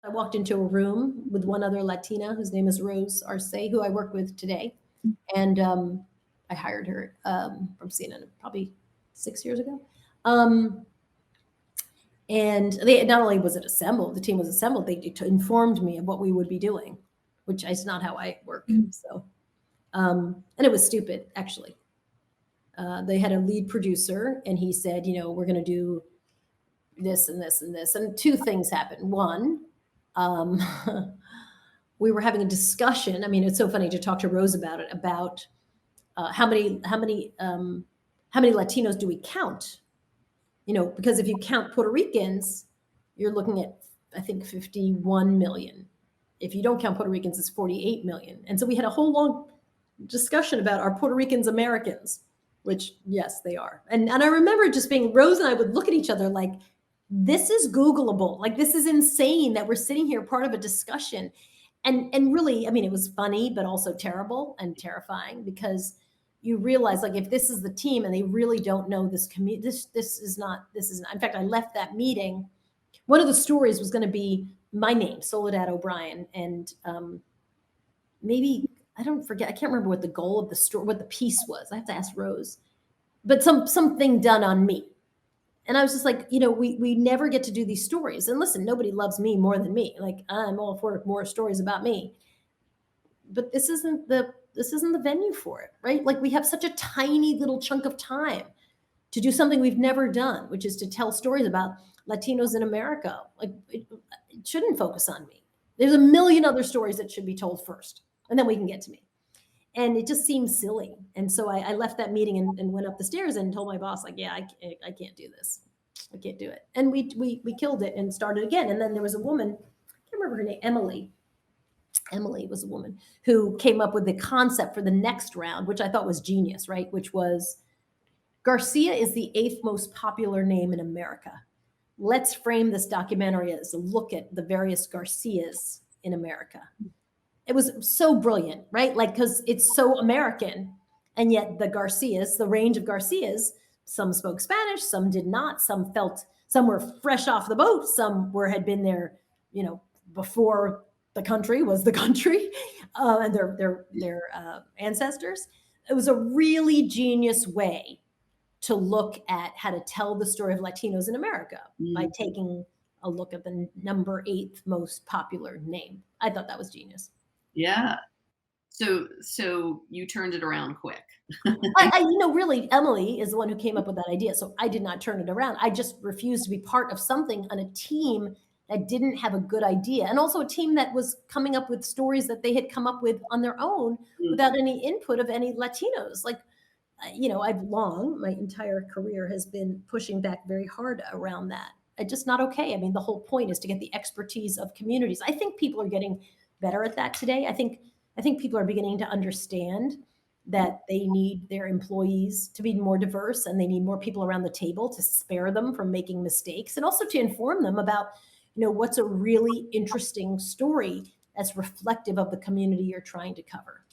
I walked into a room with one other Latina whose name is Rose Arce, who I work with today. And I hired her from CNN probably 6 years ago. And they not only was it assembled, the team was assembled, they informed me of what we would be doing, which is not how I work. So, and it was stupid, actually. They had a lead producer, and he said, we're going to do this and this and this. And two things happened. One, we were having a discussion. I mean, it's so funny to talk to Rose about it, about how many Latinos do we count? Because if you count Puerto Ricans, you're looking at, I think, 51 million. If you don't count Puerto Ricans, it's 48 million. And so we had a whole long discussion about, are Puerto Ricans Americans? Which, yes, they are. And I remember just being, Rose and I would look at each other like, this is Googleable. Like, this is insane that we're sitting here part of a discussion. And really, I mean, it was funny, but also terrible and terrifying, because you realize, like, if this is the team and they really don't know this community, this is not. In fact, I left that meeting. One of the stories was going to be my name, Soledad O'Brien, and maybe, I can't remember what the goal of the story, what the piece was. I have to ask Rose, but something done on me. And I was just like, we never get to do these stories. And listen, nobody loves me more than me. Like, I'm all for more stories about me, but this isn't the venue for it, right? Like, we have such a tiny little chunk of time to do something we've never done, which is to tell stories about Latinos in America. Like, it shouldn't focus on me. There's a million other stories that should be told first, and then we can get to me. And it just seems silly. And so I left that meeting and went up the stairs and told my boss, like, yeah, I can't do this. I can't do it. And we killed it and started again. And then there was a woman, I can't remember her name, Emily. Emily was a woman who came up with the concept for the next round, which I thought was genius, right? Which was, Garcia is the 8th most popular name in America. Let's frame this documentary as a look at the various Garcias in America. It was so brilliant, right? Like, because it's so American, and yet the Garcias, the range of Garcias, some spoke Spanish, some did not, some were fresh off the boat, some had been there, before the country was the country, and their ancestors. It was a really genius way to look at how to tell the story of Latinos in America by taking a look at the number 8th most popular name. I thought that was genius. Yeah. So you turned it around quick. Really, Emily is the one who came up with that idea. So I did not turn it around. I just refused to be part of something on a team that didn't have a good idea. And also a team that was coming up with stories that they had come up with on their own without any input of any Latinos. Like, my entire career has been pushing back very hard around that. It's just not okay. I mean, the whole point is to get the expertise of communities. I think people are getting better at that today. I think people are beginning to understand that they need their employees to be more diverse, and they need more people around the table to spare them from making mistakes, and also to inform them about, what's a really interesting story that's reflective of the community you're trying to cover.